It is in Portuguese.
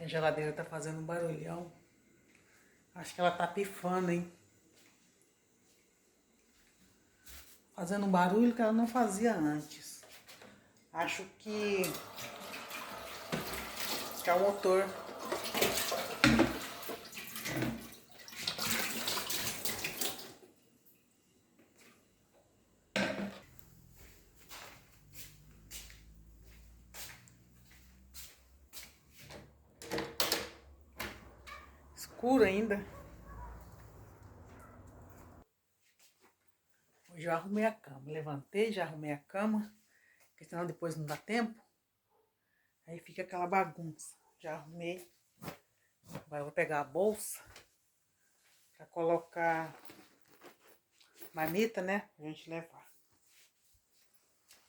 A geladeira tá fazendo um barulhão. Acho que ela tá pifando, hein? Fazendo um barulho que ela não fazia antes. Acho que é o motor. Escuro ainda. Hoje eu arrumei a cama. Levantei, já arrumei a cama. Porque senão depois não dá tempo. Aí fica aquela bagunça. Já arrumei. Agora eu vou pegar a bolsa. Pra colocar marmita, né? Pra gente levar.